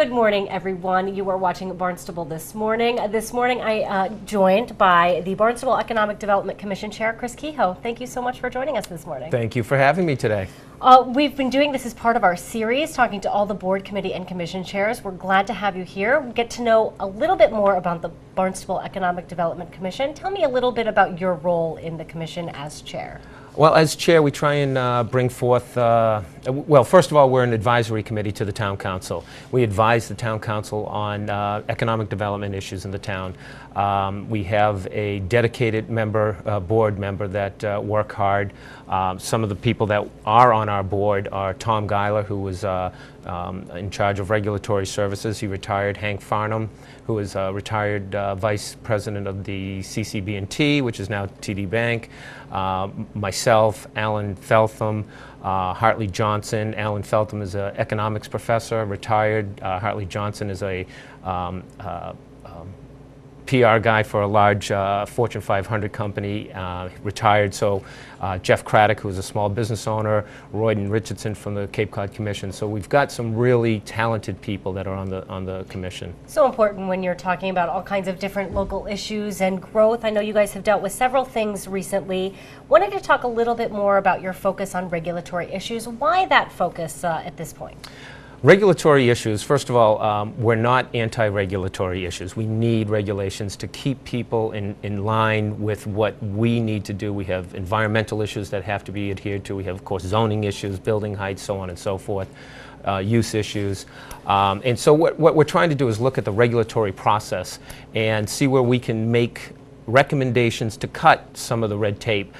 Good morning, everyone. You are watching Barnstable This Morning. This morning, I joined by the Barnstable Economic Development Commission Chair, Chris Kehoe. Thank you so much for joining us this morning. Thank you for having me today. We've been doing this as part of our series, talking to all the board, committee, and commission chairs. We're glad to have you here. We get to know a little bit more about the Barnstable Economic Development Commission. Tell me a little bit about your role in the commission as chair. Well, as chair, we try and bring forth, well, first of all, we're an advisory committee to the town council. We advise the town council on economic development issues in the town. We have a dedicated member, board member that work hard. Some of the people that are on our board are Tom Geiler, who was in charge of regulatory services. He retired. Hank Farnham, who is retired vice president of the CCB&T, which is now TD Bank. Myself, Alan Feltham, Hartley Johnson. Alan Feltham is an economics professor, retired. Hartley Johnson is a PR guy for a large Fortune 500 company, retired. So Jeff Craddock, who is a small business owner, Royden Richardson from the Cape Cod Commission. So we've got some really talented people that are on the commission. So important when you're talking about all kinds of different local issues and growth. I know you guys have dealt with several things recently. Wanted to talk a little bit more about your focus on regulatory issues. Why that focus at this point? Regulatory issues, first of all, we're not anti-regulatory issues. We need regulations to keep people in line with what we need to do. We have environmental issues that have to be adhered to. We have, of course, zoning issues, building heights, so on and so forth, use issues. And so what we're trying to do is look at the regulatory process and see where we can make recommendations to cut some of the red tape,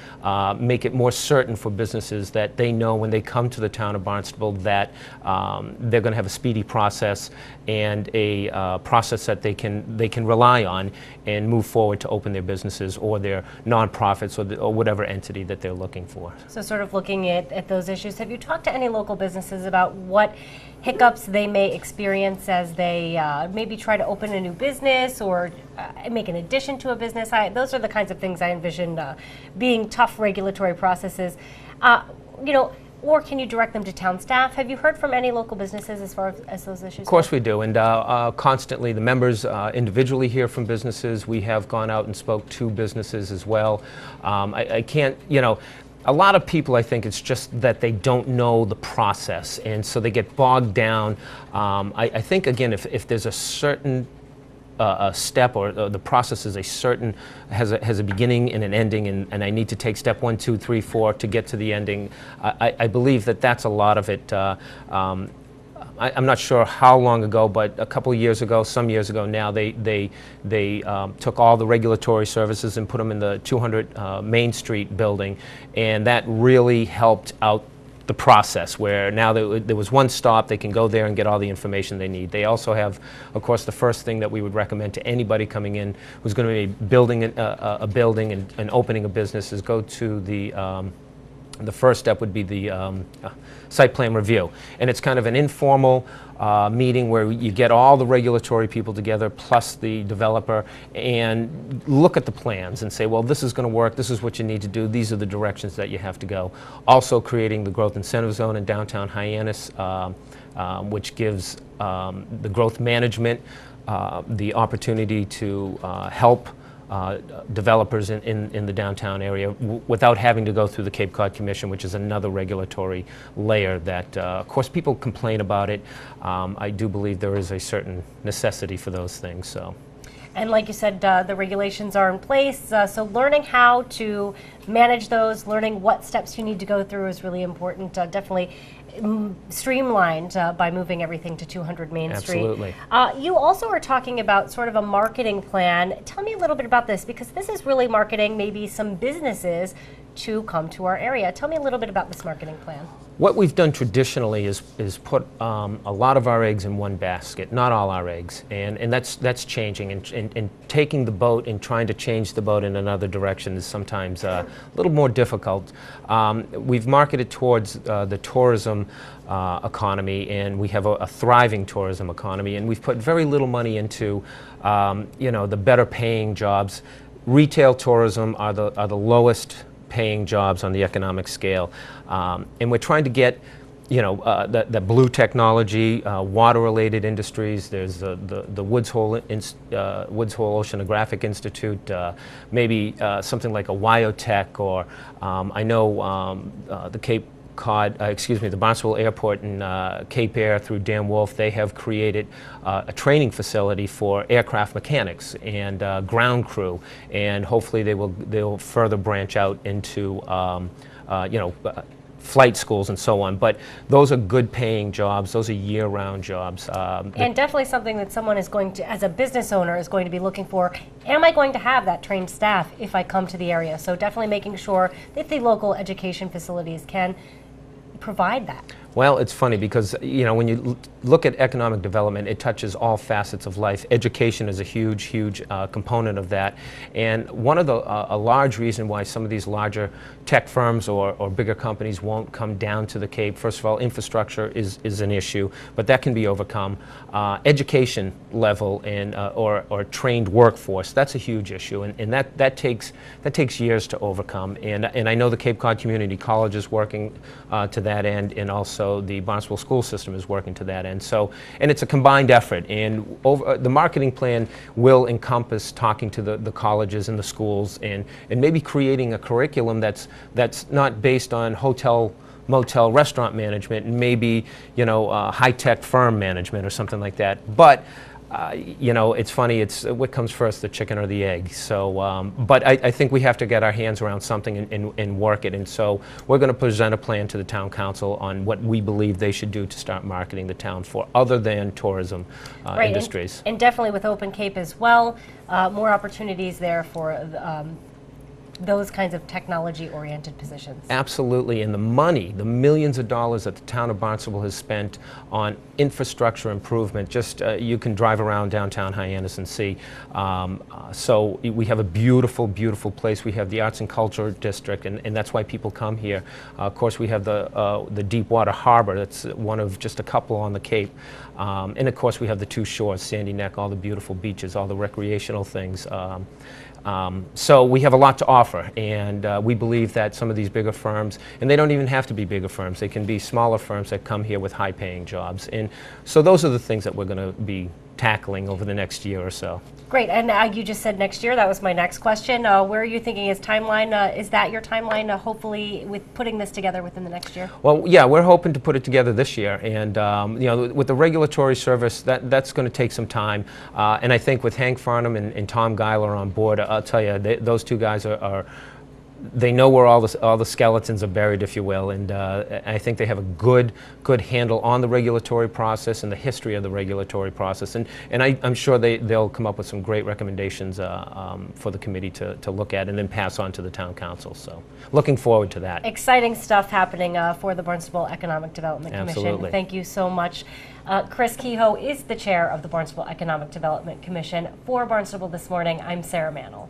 make it more certain for businesses that they know when they come to the town of Barnstable that they're going to have a speedy process and a process that they can rely on and move forward to open their businesses or their nonprofits or whatever entity that they're looking for. So sort of looking at those issues, have you talked to any local businesses about what hiccups they may experience as they maybe try to open a new business or make an addition to a business? Those are the kinds of things I envision being tough regulatory processes. Or can you direct them to town staff? Have you heard from any local businesses as far as those issues? Of course we do, and constantly the members individually hear from businesses. We have gone out and spoke to businesses as well. I can't, a lot of people, I think it's just that they don't know the process, and so they get bogged down. I think, again, if there's a certain step or the process is has a beginning and an ending, and I need to take step 1, 2, 3, 4 to get to the ending, I believe that's a lot of it. I'm not sure how long ago, but a couple of years ago, some years ago now, they took all the regulatory services and put them in the 200 Main Street building, and that really helped out the process, where now there was one stop, they can go there and get all the information they need. They also have, of course, the first thing that we would recommend to anybody coming in who's going to be building a building and opening a business is go to the first step would be the site plan review. And it's kind of an informal meeting where you get all the regulatory people together plus the developer and look at the plans and say, well, this is going to work, this is what you need to do, these are the directions that you have to go. Also creating the growth incentive zone in downtown Hyannis, which gives the growth management the opportunity to help developers in the downtown area without having to go through the Cape Cod Commission, which is another regulatory layer that, of course, people complain about it. I do believe there is a certain necessity for those things. So. And like you said, the regulations are in place, so learning how to manage those, learning what steps you need to go through is really important. Definitely streamlined by moving everything to 200 Main Street. Absolutely. You also are talking about sort of a marketing plan. Tell me a little bit about this, because this is really marketing maybe some businesses to come to our area. Tell me a little bit about this marketing plan. What we've done traditionally is put a lot of our eggs in one basket, not all our eggs, and that's changing. And taking the boat and trying to change the boat in another direction is sometimes a little more difficult. We've marketed towards the tourism economy, and we have a thriving tourism economy, and we've put very little money into the better paying jobs. Retail tourism are the lowest paying jobs on the economic scale, and we're trying to get the blue technology, water-related industries. There's the Woods Hole Oceanographic Institute, maybe something like a Wyotech, or I know the Cape Cod, the Barnstable Airport in Cape Air through Dan Wolf. They have created a training facility for aircraft mechanics and ground crew, and hopefully they'll further branch out into flight schools and so on. But those are good paying jobs. Those are year-round jobs. And definitely something that someone is going to, as a business owner, is going to be looking for. Am I going to have that trained staff if I come to the area? So definitely making sure that the local education facilities can provide that. Well, it's funny because, when you look at economic development, it touches all facets of life. Education is a huge, huge component of that. And one of a large reason why some of these larger tech firms or bigger companies won't come down to the Cape, first of all, infrastructure is an issue, but that can be overcome. Education level and or trained workforce, that's a huge issue, and that takes years to overcome. And I know the Cape Cod Community College is working to that end, and also the Barnstable school system is working to that end. So, and it's a combined effort, and the marketing plan will encompass talking to the colleges and the schools, and maybe creating a curriculum that's not based on hotel, motel, restaurant management, and maybe high-tech firm management or something like that. But it's funny, it's what comes first, the chicken or the egg. So, but I think we have to get our hands around something and work it. And so we're going to present a plan to the town council on what we believe they should do to start marketing the town for other than tourism industries. And definitely with Open Cape as well, more opportunities there for those kinds of technology-oriented positions. Absolutely, and the money, the millions of dollars that the town of Barnstable has spent on infrastructure improvement, just you can drive around downtown Hyannis and see. So we have a beautiful, beautiful place. We have the Arts and Culture District, and that's why people come here. Of course, we have the Deepwater Harbor. That's one of just a couple on the Cape. And of course, we have the two shores, Sandy Neck, all the beautiful beaches, all the recreational things. So we have a lot to offer, and we believe that some of these bigger firms, and they don't even have to be bigger firms, they can be smaller firms that come here with high-paying jobs. And so those are the things that we're going to be tackling over the next year or so. Great, and you just said next year. That was my next question. Where are you thinking is timeline? Is that your timeline, hopefully, with putting this together within the next year? Well, yeah, we're hoping to put it together this year, and with the regulatory service, that's going to take some time. And I think with Hank Farnham and Tom Geiler on board, I'll tell you, those two guys they know where all the skeletons are buried, if you will, and I think they have a good handle on the regulatory process and the history of the regulatory process, and I'm sure they'll come up with some great recommendations for the committee to look at and then pass on to the town council. So, looking forward to that. Exciting stuff happening for the Barnstable Economic Development Commission. Absolutely. Thank you so much. Chris Kehoe is the chair of the Barnstable Economic Development Commission. For Barnstable This Morning, I'm Sara Mannal.